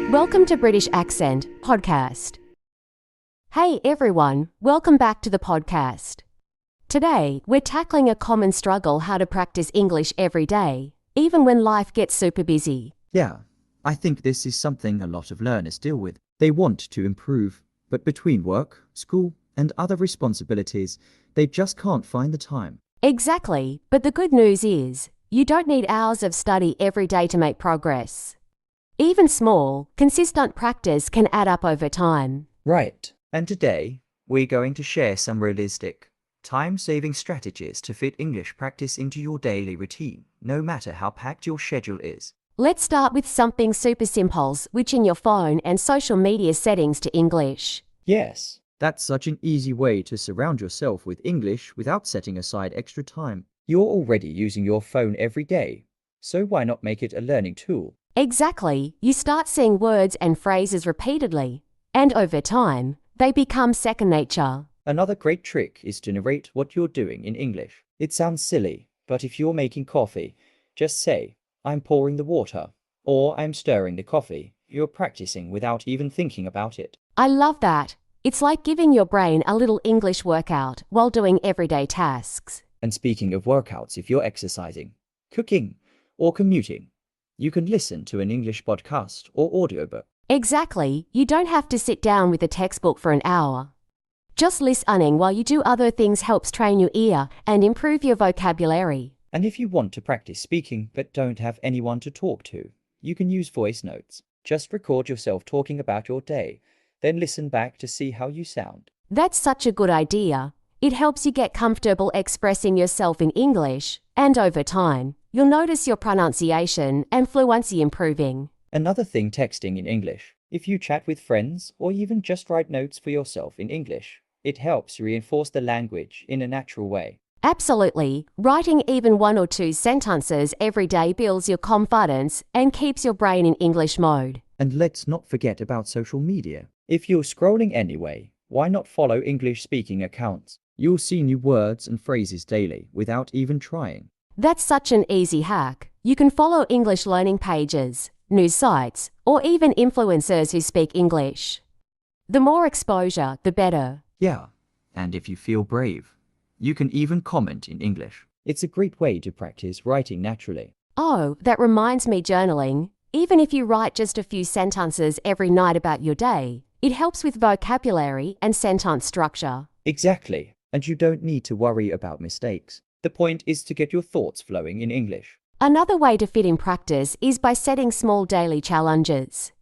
Welcome to British Accent Podcast. Hey everyone, welcome back to the podcast. Today, we're tackling a common struggle: how to practice English every day, even when life gets super busy. Yeah, I think this is something a lot of learners deal with. They want to improve, but between work, school, and other responsibilities, they just can't find the time. Exactly, but the good news is, you don't need hours of study every day to make progress. Even small, consistent practice can add up over time. Right. And today, we're going to share some realistic, time-saving strategies to fit English practice into your daily routine, no matter how packed your schedule is. Let's start with something super simple: switching your phone and social media settings to English. Yes, that's such an easy way to surround yourself with English without setting aside extra time. You're already using your phone every day, so why not make it a learning tool? Exactly, you start seeing words and phrases repeatedly, and over time, they become second nature. Another great trick is to narrate what you're doing in English. It sounds silly, but if you're making coffee, just say, "I'm pouring the water," or "I'm stirring the coffee." You're practicing without even thinking about it. I love that. It's like giving your brain a little English workout while doing everyday tasks. And speaking of workouts, if you're exercising, cooking, or commuting, you can listen to an English podcast or audiobook. Exactly, you don't have to sit down with a textbook for an hour. Just listening while you do other things helps train your ear and improve your vocabulary. And if you want to practice speaking but don't have anyone to talk to, you can use voice notes. Just record yourself talking about your day, then listen back to see how you sound. That's such a good idea. It helps you get comfortable expressing yourself in English, and over time, you'll notice your pronunciation and fluency improving. Another thing, texting in English. If you chat with friends or even just write notes for yourself in English, it helps reinforce the language in a natural way. Absolutely. Writing even 1 or 2 sentences every day builds your confidence and keeps your brain in English mode. And let's not forget about social media. If you're scrolling anyway, why not follow English-speaking accounts? You'll see new words and phrases daily without even trying. That's such an easy hack. You can follow English learning pages, news sites, or even influencers who speak English. The more exposure, the better. Yeah, and if you feel brave, you can even comment in English. It's a great way to practice writing naturally. Oh, that reminds me, journaling. Even if you write just a few sentences every night about your day, it helps with vocabulary and sentence structure. Exactly, and you don't need to worry about mistakes. The point is to get your thoughts flowing in English. Another way to fit in practice is by setting small daily challenges.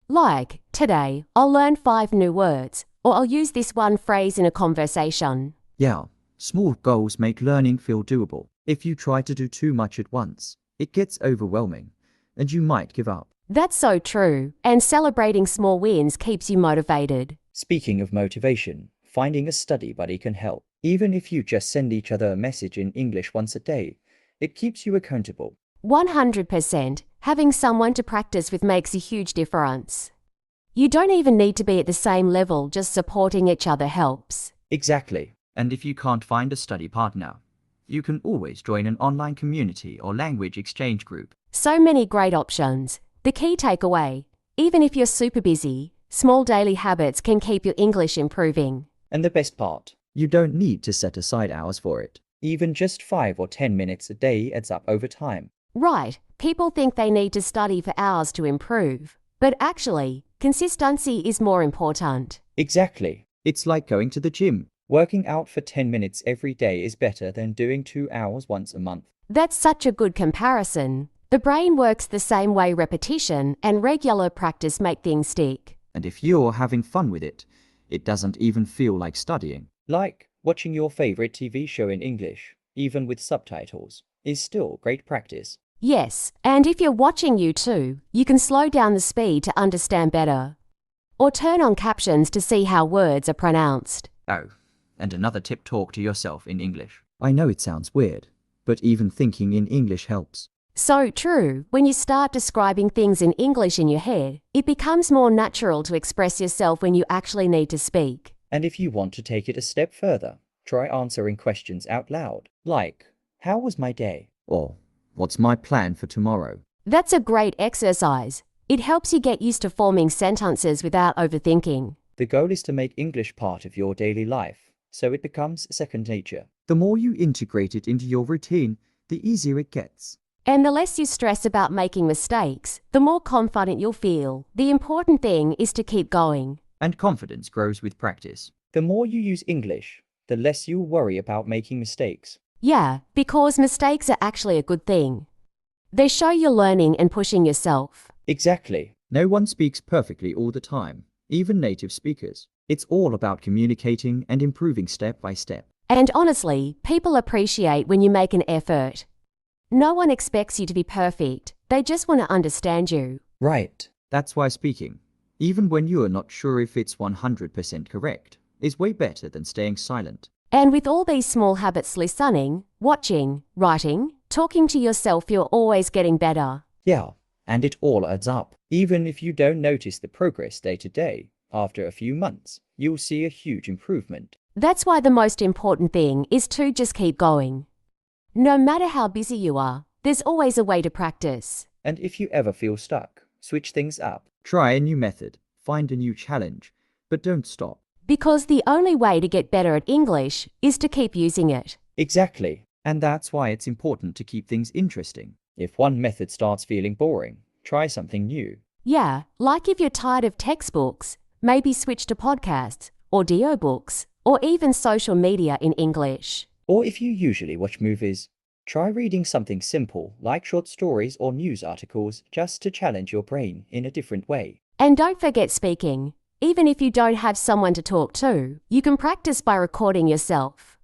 Like, today, I'll learn 5 new words, or I'll use this one phrase in a conversation. Yeah, small goals make learning feel doable. If you try to do too much at once, it gets overwhelming, and you might give up. That's so true, and celebrating small wins keeps you motivated. Speaking of motivation, finding a study buddy can help. Even if you just send each other a message in English once a day, it keeps you accountable. 100%. Having someone to practice with makes a huge difference. You don't even need to be at the same level, just supporting each other helps. Exactly. And if you can't find a study partner, you can always join an online community or language exchange group. So many great options. The key takeaway: even if you're super busy, small daily habits can keep your English improving. And the best part, you don't need to set aside hours for it. Even just 5 or 10 minutes a day adds up over time. Right, people think they need to study for hours to improve. But actually, consistency is more important. Exactly. It's like going to the gym. Working out for 10 minutes every day is better than doing 2 hours once a month. That's such a good comparison. The brain works the same way. Repetition and regular practice make things stick. And if you're having fun with it, it doesn't even feel like studying. Like watching your favorite TV show in English, even with subtitles, is still great practice. Yes, and if you're watching YouTube, you can slow down the speed to understand better. Or turn on captions to see how words are pronounced. Oh, and another tip: talk to yourself in English. I know it sounds weird, but even thinking in English helps. So true. When you start describing things in English in your head, it becomes more natural to express yourself when you actually need to speak. And if you want to take it a step further, try answering questions out loud, like, "How was my day?" Or, "What's my plan for tomorrow?" That's a great exercise. It helps you get used to forming sentences without overthinking. The goal is to make English part of your daily life, so it becomes second nature. The more you integrate it into your routine, the easier it gets. And the less you stress about making mistakes, the more confident you'll feel. The important thing is to keep going. And confidence grows with practice. The more you use English, the less you'll worry about making mistakes. Yeah, because mistakes are actually a good thing. They show you're learning and pushing yourself. Exactly. No one speaks perfectly all the time, even native speakers. It's all about communicating and improving step by step. And honestly, people appreciate when you make an effort. No one expects you to be perfect. They just want to understand you. Right. That's why speaking, even when you are not sure if it's 100% correct, is way better than staying silent. And with all these small habits, listening, watching, writing, talking to yourself, you're always getting better. Yeah, and it all adds up. Even if you don't notice the progress day to day, after a few months, you'll see a huge improvement. That's why the most important thing is to just keep going. No matter how busy you are, there's always a way to practice. And if you ever feel stuck, switch things up. Try a new method, find a new challenge, but don't stop. Because the only way to get better at English is to keep using it. Exactly. And that's why it's important to keep things interesting. If one method starts feeling boring, try something new. Yeah, like if you're tired of textbooks, maybe switch to podcasts, audiobooks, or even social media in English. Or if you usually watch movies, try reading something simple like short stories or news articles just to challenge your brain in a different way. And don't forget speaking. Even if you don't have someone to talk to, you can practice by recording yourself.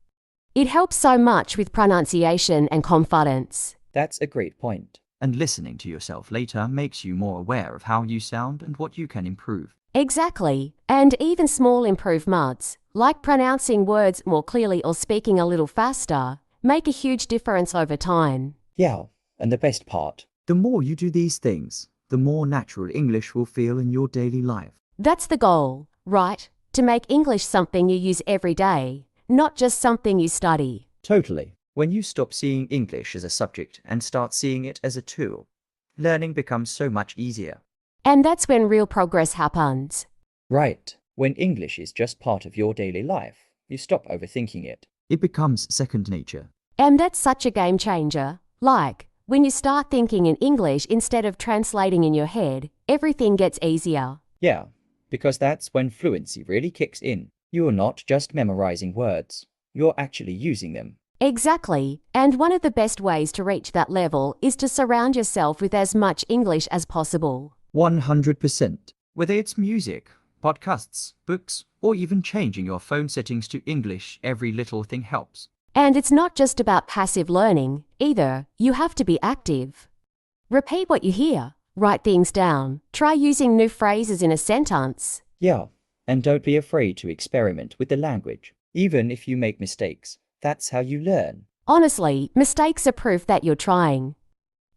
It helps so much with pronunciation and confidence. That's a great point. And listening to yourself later makes you more aware of how you sound and what you can improve. Exactly. And even small improvements, like pronouncing words more clearly or speaking a little faster, make a huge difference over time. Yeah, and the best part, the more you do these things, the more natural English will feel in your daily life. That's the goal, right? To make English something you use every day, not just something you study. Totally. When you stop seeing English as a subject and start seeing it as a tool, learning becomes so much easier. And that's when real progress happens. Right. When English is just part of your daily life, you stop overthinking it. It becomes second nature. And that's such a game changer. Like, when you start thinking in English instead of translating in your head, everything gets easier. Yeah, because that's when fluency really kicks in. You're not just memorizing words, you're actually using them. Exactly. And one of the best ways to reach that level is to surround yourself with as much English as possible. 100%. Whether it's music, podcasts, books, or even changing your phone settings to English, every little thing helps. And it's not just about passive learning, either. You have to be active. Repeat what you hear. Write things down. Try using new phrases in a sentence. Yeah, and don't be afraid to experiment with the language. Even if you make mistakes, that's how you learn. Honestly, mistakes are proof that you're trying.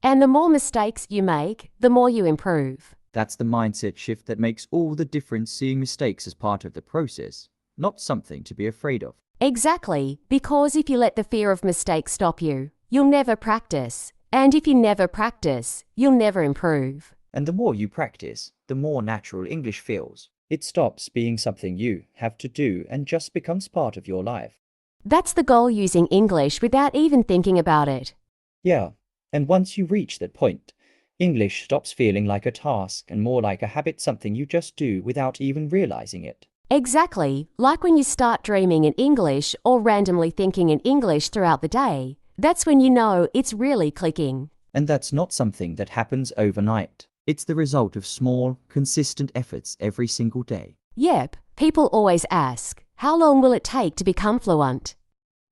And the more mistakes you make, the more you improve. That's the mindset shift that makes all the difference, seeing mistakes as part of the process, not something to be afraid of. Exactly, because if you let the fear of mistakes stop you, you'll never practice. And if you never practice, you'll never improve. And the more you practice, the more natural English feels. It stops being something you have to do and just becomes part of your life. That's the goal, using English without even thinking about it. Yeah, and once you reach that point, English stops feeling like a task and more like a habit, something you just do without even realizing it. Exactly, like when you start dreaming in English or randomly thinking in English throughout the day. That's when you know it's really clicking. And that's not something that happens overnight. It's the result of small, consistent efforts every single day. Yep, people always ask, how long will it take to become fluent?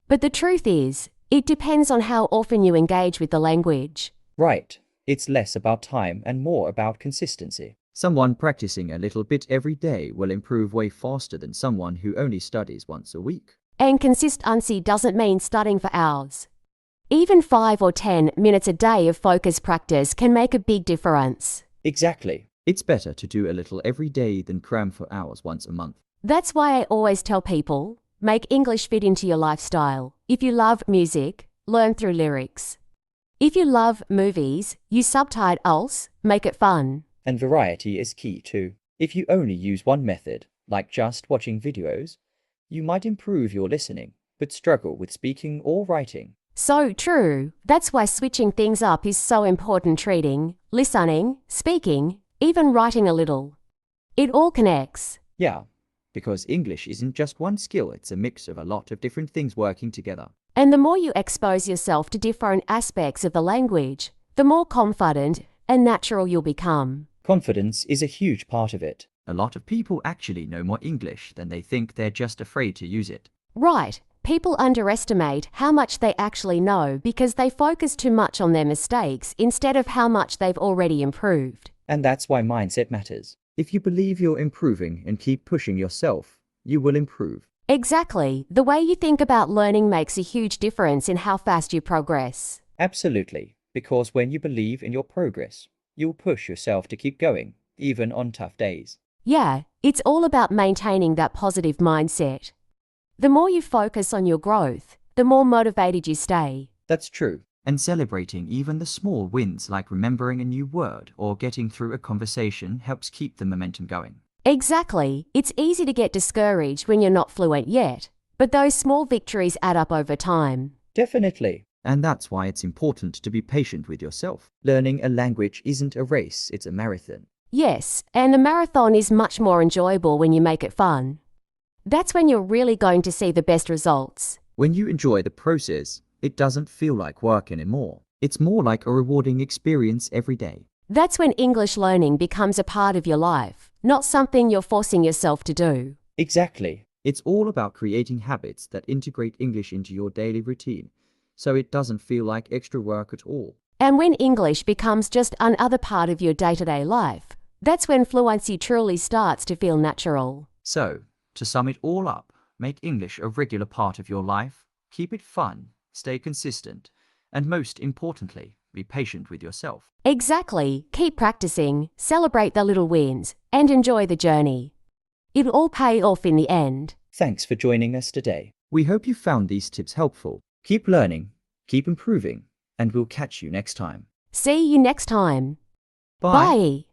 But the truth is, it depends on how often you engage with the language. Right. It's less about time and more about consistency. Someone practicing a little bit every day will improve way faster than someone who only studies once a week. And consistency doesn't mean studying for hours. Even 5 or 10 minutes a day of focused practice can make a big difference. Exactly. It's better to do a little every day than cram for hours once a month. That's why I always tell people, make English fit into your lifestyle. If you love music, learn through lyrics. If you love movies, use subtitles, make it fun. And variety is key too. If you only use one method, like just watching videos, you might improve your listening, but struggle with speaking or writing. So true. That's why switching things up is so important. Reading, listening, speaking, even writing a little. It all connects. Yeah, because English isn't just one skill, it's a mix of a lot of different things working together. And the more you expose yourself to different aspects of the language, the more confident and natural you'll become. Confidence is a huge part of it. A lot of people actually know more English than they think, they're just afraid to use it. Right. People underestimate how much they actually know because they focus too much on their mistakes instead of how much they've already improved. And that's why mindset matters. If you believe you're improving and keep pushing yourself, you will improve. Exactly. The way you think about learning makes a huge difference in how fast you progress. Absolutely. Because when you believe in your progress, you'll push yourself to keep going, even on tough days. Yeah, it's all about maintaining that positive mindset. The more you focus on your growth, the more motivated you stay. That's true. And celebrating even the small wins like remembering a new word or getting through a conversation helps keep the momentum going. Exactly. It's easy to get discouraged when you're not fluent yet, but those small victories add up over time. Definitely. And that's why it's important to be patient with yourself. Learning a language isn't a race, it's a marathon. Yes, and a marathon is much more enjoyable when you make it fun. That's when you're really going to see the best results. When you enjoy the process, it doesn't feel like work anymore. It's more like a rewarding experience every day. That's when English learning becomes a part of your life, not something you're forcing yourself to do. Exactly. It's all about creating habits that integrate English into your daily routine, so it doesn't feel like extra work at all. And when English becomes just another part of your day-to-day life, that's when fluency truly starts to feel natural. So, to sum it all up, make English a regular part of your life, keep it fun, stay consistent, and most importantly, be patient with yourself. Exactly. Keep practicing, celebrate the little wins, and enjoy the journey. It'll all pay off in the end. Thanks for joining us today. We hope you found these tips helpful. Keep learning, keep improving, and we'll catch you next time. See you next time. Bye. Bye.